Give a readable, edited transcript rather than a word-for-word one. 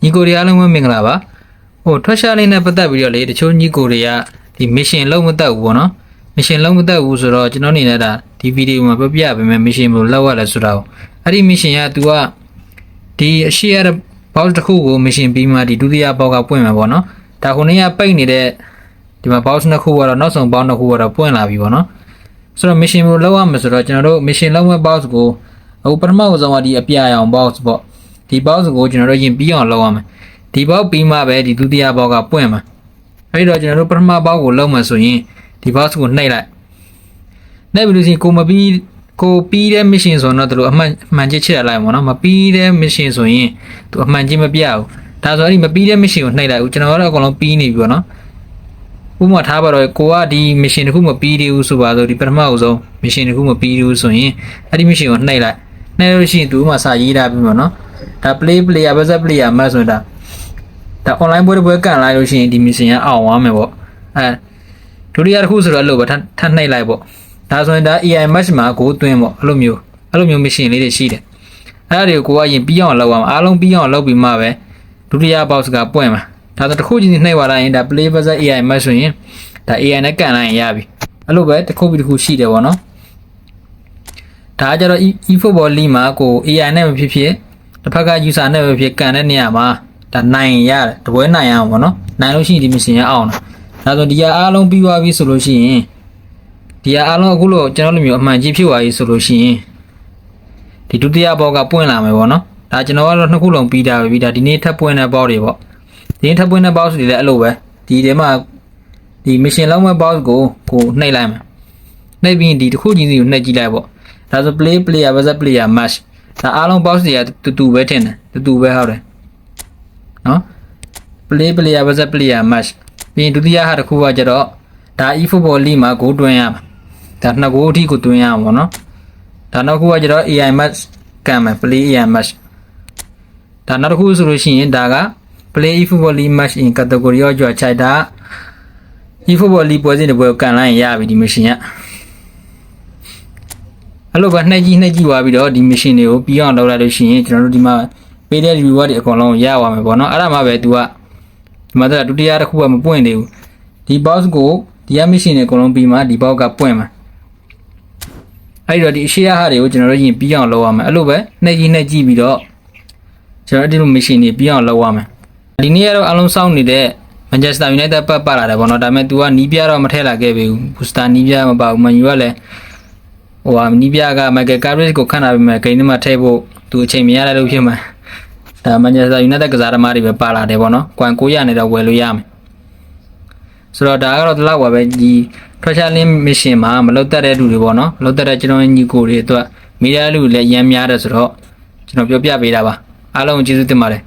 ညီကိုတွေအားလုံးပဲမင်္ဂလာပါဟိုထွက်ရှားလေးနဲ့ပတ်သက်ပြီးတော့လေတချို့ညီကိုတွေကဒီ mission လုံးမတက်ဘူးပေါ့နော် mission လုံးမတက်ဘူးဆိုတော့ကျွန်တော်အနေနဲ့ဒါဒီဗီဒီယိုမှာပြပြပေးမယ် mission ဘယ်လိုလောက်ရလဲဆိုတာကိုအဲ့ဒီ mission က तू ကဒီအရှိရတဲ့ box တစ်ခုကို mission ပြီးမှဒီဒုတိယ box ကပွင့်မှာပေါ့နော်ဒါခုနေ့ကပိတ်နေတဲ့ဒီမှာ box နှစ်ခုကတော့နောက်ဆုံး box နှစ်ခုကတော့ပွင့်လာပြီပေါ့နော်ဆိုတော့ mission ကိုလောက်ရမှာဆိုတော့ကျွန်တော်တို့ mission လောက်မဲ့ box ကိုဟိုပထမဆုံးကဒီအပြာရောင် box ပေါ့ဒီ box ကိုကျွန်တော်တို့ရင်ပြီးအောင်လောက်ရမယ်ဒီ box ပြီးမှပဲဒီဒုတိယ box ကပွင့်မှာအဲ့တော့ကျွန်တော်တို့ပထမ box ကိုလောက်မှဆိုရင်ဒီ box ကိုနှိပ်လိုက်နှိပ်ပြီးလို့ရှိရင်ကိုမပြီးကိုပြီးတဲ့ mission ဆိုတော့တို့အမှန်ကြီးချက်လိုက်ပါတော့မပြီးတဲ့ mission ဆိုရင်သူအမှန်ကြီးမပြဘူးဒါဆိုအဲ့ဒီမပြီးတဲ့ mission ကိုနှိပ်လိုက်ဦးကျွန်တော်တို့အကုန်လုံးပြီးနေပြီပေါ့နော်ဥပမာထားပါတော့ကိုကဒီ mission တစ်ခုမပြီးသေးဘူးဆိုပါတော့ဒီပထမအဆုံး mission တစ်ခုမပြီးသေးဘူးဆိုရင်အဲ့ဒီ mission ကိုနှိပ်လိုက်နှိပ်လို့ရှိရင်သူမှစာရေးထားပြီပေါ့နော်ဒါ player versus player match ဆိုတာဒါ online ပွဲကန်လိုက်လို့ရှိရင်ဒီ mission ကအောင်သွားမယ်ပေါ့အဲဒုတိယတစ်ခုဆိုတော့အဲ့လိုပဲထပ်နှိပ်လိုက်ပေါ့ဒါဆိုရင်ဒါ AI match မှာကိုသွင်းပေါ့အဲ့လိုမျိုး mission လေးတွေရှိတယ်အဲ့ဒါတွေကိုကိုကရင်ပြီးအောင်လုပ်အောင်အားလုံးပြီးအောင်လုပ်ပြီးမှပဲဒုတိယ box ကပွင့်မှာဒါဆိုတစ်ခုချင်းနှိပ်ပါလိုက်ရင်ဒါ play versus AI match ဆိုရင်ဒါ AI နဲ့ကန်လိုက်ရင်ရပြီအဲ့လိုပဲတစ်ခုပြီးတစ်ခုရှိတယ်ပေါ့နော်ဒါကြတော့ eFootball League မှာကို AI နဲ့မဖြစ်ဖြစ်တစ်ဖက်က user နဲ့ပဲဖြစ်ကန်တဲ့နေရာမှာဒါနိုင်ရတယ်တပွဲနိုင်အောင်ပေါ့နော်နိုင်လို့ရှိရင်ဒီ mission ရအောင်ဒါဆိုဒီကအားလုံးပြီးသွားပြီဆိုလို့ရှိရင်ဒီကအားလုံးအခုလို့ကျွန်တော်တို့မျိုးအမှန်ကြီးဖြစ်သွားပြီဆိုလို့ရှိရင်ဒီဒုတိယဘောကပွင့်လာမယ်ပေါ့နော်ဒါကျွန်တော်ကတော့နှစ်ခုလုံးပြီးတာပဲပြီးတာဒီနေ့ထပ်ပွင့်တဲ့ဘောတွေပေါ့ဒီနေ့ထပ်ပွင့်တဲ့ဘောတွေလည်းအဲ့လိုပဲဒီထဲမှာဒီ mission လောက်မဲ့ box ကိုနှိပ်လိုက်မယ်နှိပ်ပြီးဒီတစ်ခုချင်းစီကိုနှိပ်ကြည့်လိုက်ပေါ့ဒါဆို player versus player match ဒါအားလုံး box တွေကတူပဲထင်တယ်တူပဲဟုတ်တယ်နော် player versus player match ပြီးဒုတိယဟာတစ်ခုကကြတော့ဒါ eFootball League မှာဂိုးတွင်းရမှာဒါနှစ်ဂိုးအထိကိုတွင်းရမှာပေါ့နော်ဒါနောက်တစ်ခုကကြတော့ AI match ကန်မယ် play AI match ဒါနောက်တစ်ခုဆိုလို့ရှိရင်ဒါက play eFootball League match in category ရောကြွချိုက်တာ eFootball League ပွဲစဉ်တွေပွဲကိုကန်လိုက်ရင်ရပြီဒီ mission ကအဲ့လိုပဲနှိပ်ကြည့်သွားပြီးတော့ဒီ mission တွေကိုပြီးအောင်လုပ်လိုက်လို့ရှိရင်ကျွန်တော်တို့ဒီမှာပေးတဲ့ reward တွေအကုန်လုံးရပါမယ်ပေါ့နော်အဲ့ဒါမှပဲ तू ကဒီမှာဒုတိယတစ်ခုကမပွင့်သေးဘူးဒီ box ကိုဒီ mission တွေအကုန်လုံးပြီးမှဒီ box ကပွင့်မှာအဲ့တော့ဒီအရှိရဟာတွေကိုကျွန်တော်တို့ရင်ပြီးအောင်လုပ်ရမယ်အဲ့လိုပဲနှိပ်ကြည့်ပြီးတော့ကျွန်တော်တို့ဒီလို mission တွေပြီးအောင်လုပ်ရမယ်ဒီနေ့ကတော့အလုံးစောင့်နေတဲ့ Manchester United ပါလာတယ်ပေါ့နော်ဒါပေမဲ့ तू ကနီးပြတော့မထည့်လာခဲ့ပေဘူး booster နီးပြမပါဘူး Man U ကလည်းဟိုနီးပြက Michael Carrick ကိုခန့်ထားပြီးမှဂိမ်းထဲမှာထည့်ဖို့ तू အချိန်မရတဲ့လို့ဖြစ်မှာဒါ Manchester United ကစားသမားတွေပဲပါလာတယ်ပေါ့နော်ကွမ်900နဲ့တော့ဝယ်လို့ရမယ်ဆိုတော့ဒါကတော့ဒီလောက်ပါပဲဒီ treasure link mission မှာမလုပ်တတ်တဲ့လူတွေပေါ့နော်မလုပ်တတ်တဲ့ကျွန်တော်ညီကိုတွေအတွက်မိသားစုလည်းရမ်းများတယ်ဆိုတော့ကျွန်တော်ပြောပြပေးတာပါအားလုံးကျေးဇူးတင်ပါတယ်